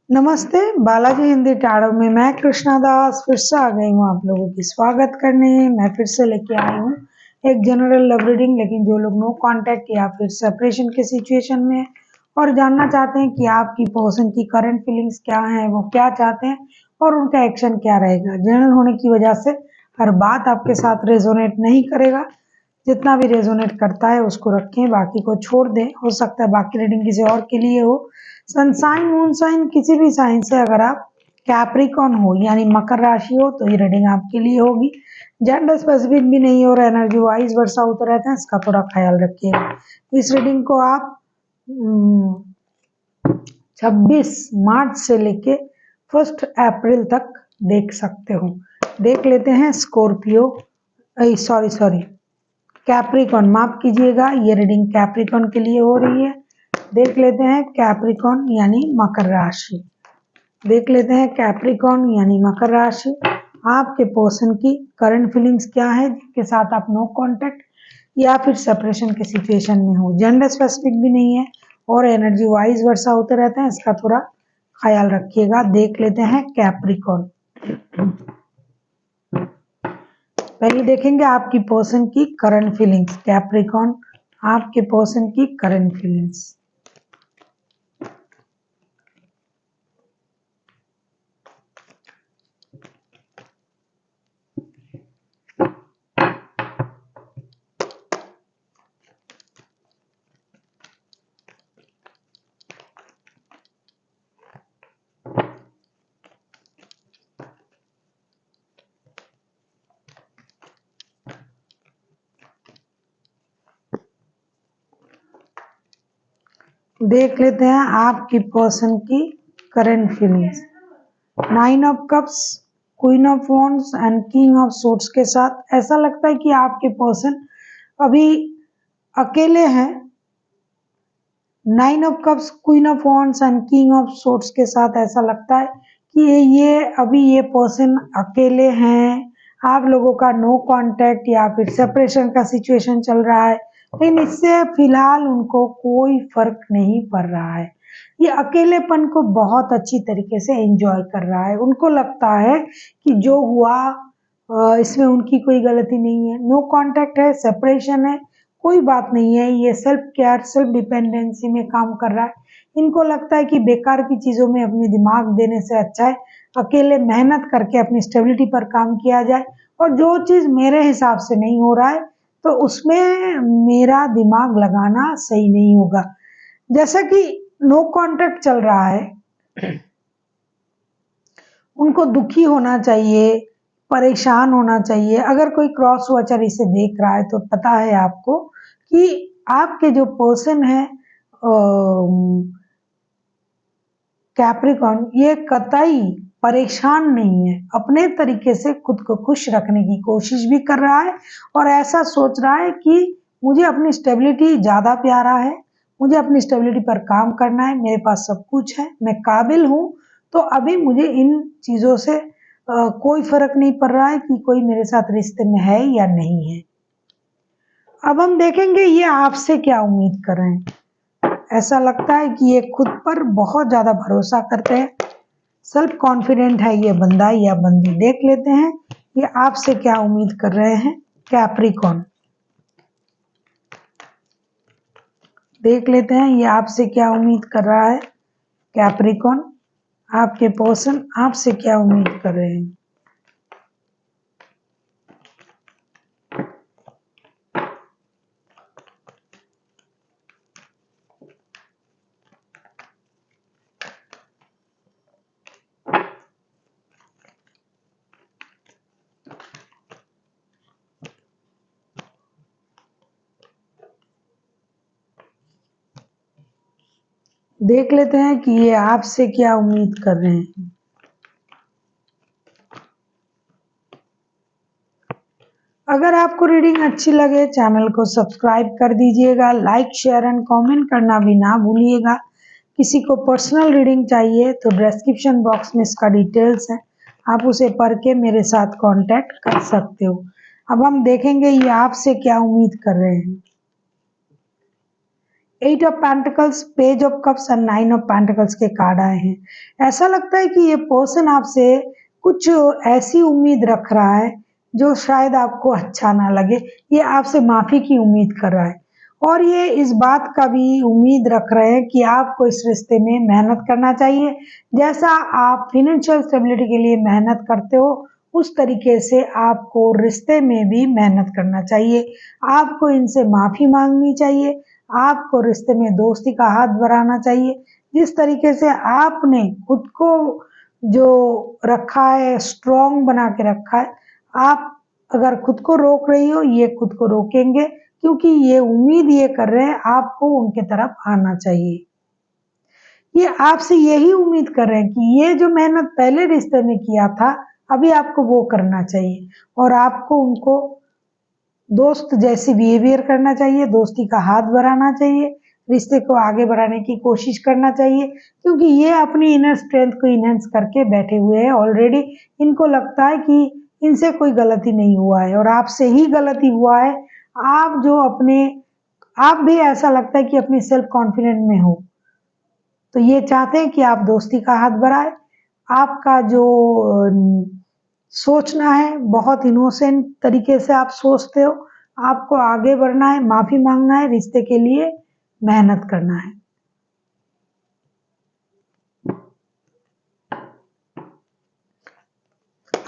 नमस्ते, बालाजी हिंदी टाड़ो में मैं कृष्णा दास फिर से आ गई हूँ आप लोगों की स्वागत करने। मैं फिर से लेके आई हूँ एक जनरल लव रीडिंग, लेकिन जो लोग नो कांटेक्ट या फिर सेपरेशन के सिचुएशन में और जानना चाहते हैं कि आपकी पर्सन की करंट फीलिंग्स क्या हैं, वो क्या चाहते हैं और उनका एक्शन क्या रहेगा। जनरल होने की वजह से हर बात आपके साथ रेजोनेट नहीं करेगा, जितना भी रेजोनेट करता है उसको रखें, बाकी को छोड़ दें। हो सकता है बाकी रीडिंग किसी और के लिए हो। सनसाइन मून साइन किसी भी साइन से अगर आप कैप्रिकॉन हो यानी मकर राशि हो तो ये रीडिंग आपके लिए होगी। जेंडर स्पेसिफिक भी नहीं और एनर्जी वाइज वर्षा होता रहता है, इसका थोड़ा ख्याल रखिएगा। इस रीडिंग को आप 26 मार्च से लेके 1 अप्रैल तक देख सकते हो। देख लेते हैं स्कॉर्पियो सॉरी कैप्रिकॉन, माफ कीजिएगा, ये रीडिंग कैप्रिकॉन के लिए हो रही है। देख लेते हैं कैप्रिकॉन यानी मकर राशि। देख लेते हैं कैप्रिकॉन यानी मकर राशि, आपके पर्सन की करंट फीलिंग्स क्या है जिनके साथ आप नो कांटेक्ट या फिर सेपरेशन के सिचुएशन में हो। जेंडर स्पेसिफिक भी नहीं है और एनर्जी वाइज वर्षा होते रहते हैं, इसका थोड़ा ख्याल रखिएगा। देख लेते हैं कैप्रिकॉन। पहले देखेंगे आपकी पर्सन की करंट फीलिंग्स। कैप्रिकॉन, आपके पर्सन की करंट फीलिंग्स। देख लेते हैं आपकी पर्सन की current feelings. 9 of cups, queen of wands and king of swords के साथ ऐसा लगता है कि आपके पर्सन अभी अकेले हैं। 9 of cups, queen of wands and king of swords के साथ ऐसा लगता है कि ये पर्सन अकेले हैं। आप लोगों का नो कांटेक्ट या फिर सेपरेशन का सिचुएशन चल रहा है, लेकिन इससे फिलहाल उनको कोई फर्क नहीं पड़ रहा है। ये अकेलेपन को बहुत अच्छी तरीके से एंजॉय कर रहा है। उनको लगता है कि जो हुआ इसमें उनकी कोई गलती नहीं है। नो कांटेक्ट है, सेपरेशन है, कोई बात नहीं है। ये सेल्फ केयर, सेल्फ डिपेंडेंसी में काम कर रहा है। इनको लगता है कि बेकार की चीजों में अपनी दिमाग देने से अच्छा है अकेले मेहनत करके अपनी स्टेबिलिटी पर काम किया जाए, और जो चीज मेरे हिसाब से नहीं हो रहा है तो उसमें मेरा दिमाग लगाना सही नहीं होगा। जैसा कि नो कांटेक्ट चल रहा है, उनको दुखी होना चाहिए, परेशान होना चाहिए। अगर कोई क्रॉस वॉचर इसे देख रहा है तो पता है आपको कि आपके जो पर्सन है कैप्रिकॉन, ये कतई परेशान नहीं है, अपने तरीके से खुद को खुश रखने की कोशिश भी कर रहा है और ऐसा सोच रहा है कि मुझे अपनी स्टेबिलिटी ज्यादा प्यारा है, मुझे अपनी स्टेबिलिटी पर काम करना है, मेरे पास सब कुछ है, मैं काबिल हूँ, तो अभी मुझे इन चीजों से कोई फर्क नहीं पड़ रहा है कि कोई मेरे साथ रिश्ते में है या नहीं है। अब हम देखेंगे ये आपसे क्या उम्मीद कर रहे हैं। ऐसा लगता है कि ये खुद पर बहुत ज्यादा भरोसा करते हैं, सेल्फ कॉन्फिडेंट है ये बंदा या बंदी। देख लेते हैं ये आपसे क्या उम्मीद कर रहे हैं कैप्रिकॉन। देख लेते हैं ये आपसे क्या उम्मीद कर रहा है कैप्रिकॉन। आपके पर्सन आपसे क्या उम्मीद कर रहे हैं। देख लेते हैं कि ये आपसे क्या उम्मीद कर रहे हैं। अगर आपको रीडिंग अच्छी लगे चैनल को सब्सक्राइब कर दीजिएगा, लाइक शेयर एंड कमेंट करना भी ना भूलिएगा। किसी को पर्सनल रीडिंग चाहिए तो डिस्क्रिप्शन बॉक्स में इसका डिटेल्स है, आप उसे पढ़ के मेरे साथ कांटेक्ट कर सकते हो। अब हम देखेंगे ये आपसे क्या उम्मीद कर रहे हैं। Eight of pentacles, page of cups and nine of pentacles के कार्ड आए हैं। ऐसा लगता है कि ये पर्सन आपसे कुछ ऐसी उम्मीद रख रहा है जो शायद आपको अच्छा ना लगे। ये आपसे माफी की उम्मीद कर रहा है और ये इस बात का भी उम्मीद रख रहे हैं कि आपको इस रिश्ते में मेहनत करना चाहिए। जैसा आप फाइनेंशियल स्टेबिलिटी के लिए मेहनत करते हो उस तरीके से आपको रिश्ते में भी मेहनत करना चाहिए। आपको इनसे माफी मांगनी चाहिए, आपको रिश्ते में दोस्ती का हाथ बढ़ाना चाहिए। जिस तरीके से आपने खुद को जो रखा है, स्ट्रॉन्ग बना के रखा है, आप अगर खुद को रोक रही हो, ये खुद को रोकेंगे क्योंकि ये उम्मीद ये कर रहे हैं आपको उनके तरफ आना चाहिए। ये आपसे यही उम्मीद कर रहे हैं कि ये जो मेहनत पहले रिश्ते में किया था, अभी आपको वो करना चाहिए और आपको उनको दोस्त जैसी बिहेवियर करना चाहिए, दोस्ती का हाथ बढ़ाना चाहिए, रिश्ते को आगे बढ़ाने की कोशिश करना चाहिए क्योंकि ये अपनी इनर स्ट्रेंथ को इनहेंस करके बैठे हुए हैं ऑलरेडी। इनको लगता है कि इनसे कोई गलती नहीं हुआ है और आपसे ही गलती हुआ है। आप जो अपने आप भी ऐसा लगता है कि अपनी सेल्फ कॉन्फिडेंट में हो, तो ये चाहते हैं कि आप दोस्ती का हाथ बढ़ाएं। आपका जो सोचना है बहुत इनोसेंट तरीके से आप सोचते हो। आपको आगे बढ़ना है, माफी मांगना है, रिश्ते के लिए मेहनत करना है।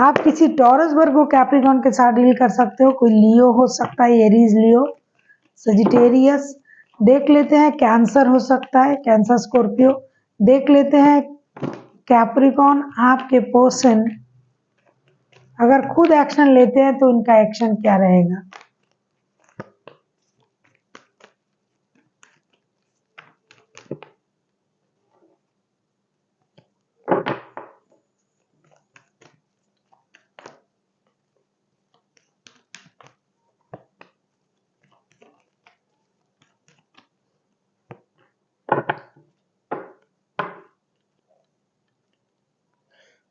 आप किसी टॉरस, वर्गो, कैप्रिकॉर्न के साथ डील कर सकते हो। कोई लियो हो सकता है, एरीज, लियो, सजिटेरियस। देख लेते हैं कैंसर हो सकता है, कैंसर, स्कॉर्पियो। देख लेते हैं कैप्रिकॉर्न, आपके पर्सन अगर खुद एक्शन लेते हैं तो उनका एक्शन क्या रहेगा।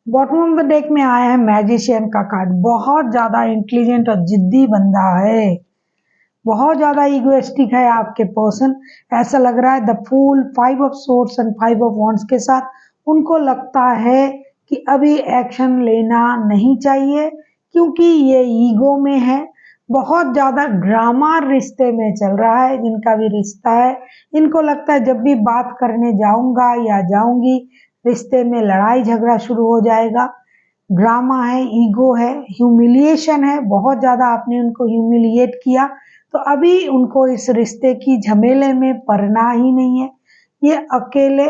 बॉटम ऑफ द डेक में आया है मैजिशियन का कार्ड। बहुत ज्यादा इंटेलिजेंट और जिद्दी बंदा है, बहुत ज्यादा इगोइस्टिक है आपके पर्सन। ऐसा लग रहा है the fool, five of swords and five of wands के साथ उनको लगता है कि अभी एक्शन लेना नहीं चाहिए क्योंकि ये ईगो में है। बहुत ज्यादा ड्रामा रिश्ते में चल रहा है, जिनका भी रिश्ता है इनको लगता है जब भी बात करने जाऊंगा या जाऊंगी रिश्ते में लड़ाई झगड़ा शुरू हो जाएगा। ड्रामा है, ईगो है, ह्यूमिलिएशन है, बहुत ज्यादा आपने उनको ह्यूमिलिएट किया तो अभी उनको इस रिश्ते की झमेले में पड़ना ही नहीं है। ये अकेले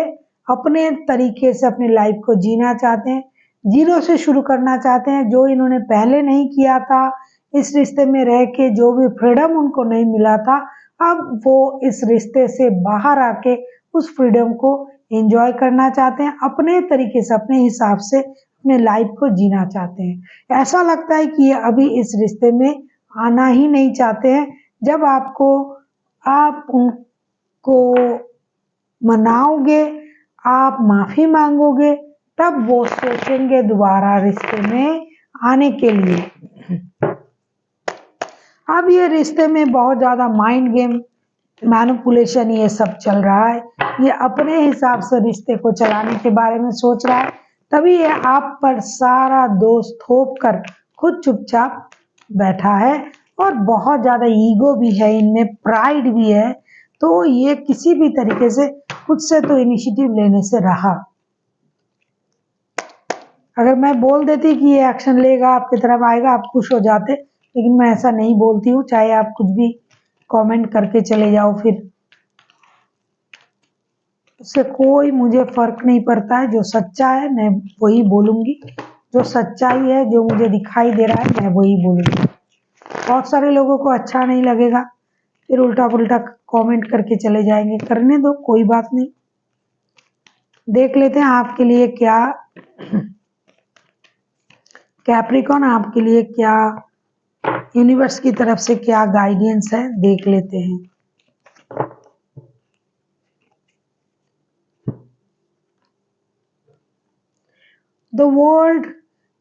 अपने तरीके से अपनी लाइफ को जीना चाहते हैं, जीरो से शुरू करना चाहते हैं, जो इन्होंने पहले नहीं किया था। इस रिश्ते में रह के जो भी फ्रीडम उनको नहीं मिला था, अब वो इस रिश्ते से बाहर आके उस फ्रीडम को एंजॉय करना चाहते हैं, अपने तरीके से अपने हिसाब से अपने लाइफ को जीना चाहते हैं। ऐसा लगता है कि ये अभी इस रिश्ते में आना ही नहीं चाहते हैं। जब आप उनको मनाओगे, आप माफी मांगोगे, तब वो सोचेंगे दोबारा रिश्ते में आने के लिए। अब ये रिश्ते में बहुत ज्यादा माइंड गेम, मैनिपुलेशन, ये सब चल रहा है। ये अपने हिसाब से रिश्ते को चलाने के बारे में सोच रहा है, तभी ये आप पर सारा दोष थोप कर खुद चुपचाप बैठा है और बहुत ज्यादा ईगो भी है इनमें, प्राइड भी है। तो ये किसी भी तरीके से खुद से तो इनिशिएटिव लेने से रहा। अगर मैं बोल देती कि ये एक्शन लेगा, आपकी तरफ आएगा, आप खुश हो जाते, लेकिन मैं ऐसा नहीं बोलती हूँ। चाहे आप कुछ भी कमेंट करके चले जाओ, फिर उससे कोई मुझे फर्क नहीं पड़ता है। जो सच्चा है मैं वही बोलूंगी, जो सच्चाई है, जो मुझे दिखाई दे रहा है मैं वही बोलूंगी। बहुत सारे लोगों को अच्छा नहीं लगेगा, फिर उल्टा पुल्टा कमेंट करके चले जाएंगे, करने दो, कोई बात नहीं। देख लेते हैं आपके लिए क्या कैप्रिकॉर्न, आपके लिए क्या यूनिवर्स की तरफ से क्या गाइडेंस है, देख लेते हैं। The world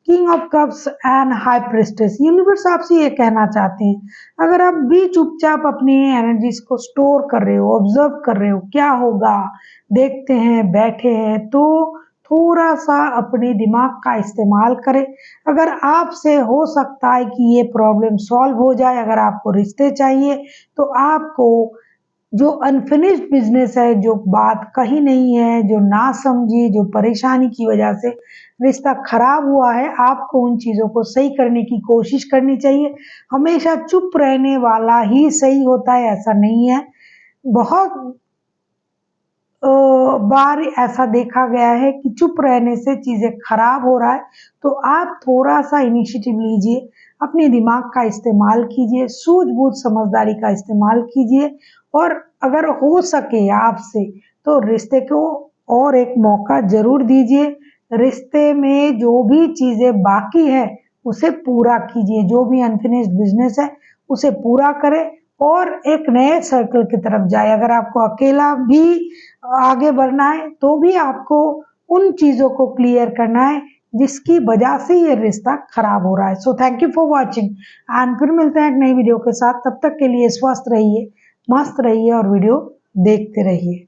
king of cups and high priestess. Universe आपसे ये कहना चाहते हैं, अगर आप भी चुपचाप अपनी एनर्जीज को स्टोर कर रहे हो, ऑब्जर्व कर रहे हो क्या होगा, देखते हैं, बैठे हैं, तो थोड़ा सा अपने दिमाग का इस्तेमाल करें। अगर आपसे हो सकता है कि ये प्रॉब्लम सॉल्व हो जाए, अगर आपको रिश्ते चाहिए तो आपको जो अनफिनिश्ड बिजनेस है, जो बात कही नहीं है, जो ना समझी, जो परेशानी की वजह से रिश्ता खराब हुआ है, आपको उन चीज़ों को सही करने की कोशिश करनी चाहिए। हमेशा चुप रहने वाला ही सही होता है, ऐसा नहीं है। बहुत बार ऐसा देखा गया है कि चुप रहने से चीज़ें खराब हो रहा है, तो आप थोड़ा-सा इनिशिएटिव लीजिए, अपने दिमाग का इस्तेमाल कीजिए, सूझबूझ समझदारी का इस्तेमाल कीजिए और अगर हो सके आपसे तो रिश्ते को और एक मौका ज़रूर दीजिए। रिश्ते में जो भी चीज़ें बाकी है, उसे पूरा कीजिए, जो भी अनफिनिश्ड बिज़नेस है, उसे पूरा करें और एक नए सर्कल की तरफ जाए। अगर आपको अकेला भी आगे बढ़ना है तो भी आपको उन चीज़ों को क्लियर करना है जिसकी वजह से ये रिश्ता खराब हो रहा है। So thank you for watching and फिर मिलते हैं एक नई वीडियो के साथ। तब तक के लिए स्वस्थ रहिए, मस्त रहिए और वीडियो देखते रहिए।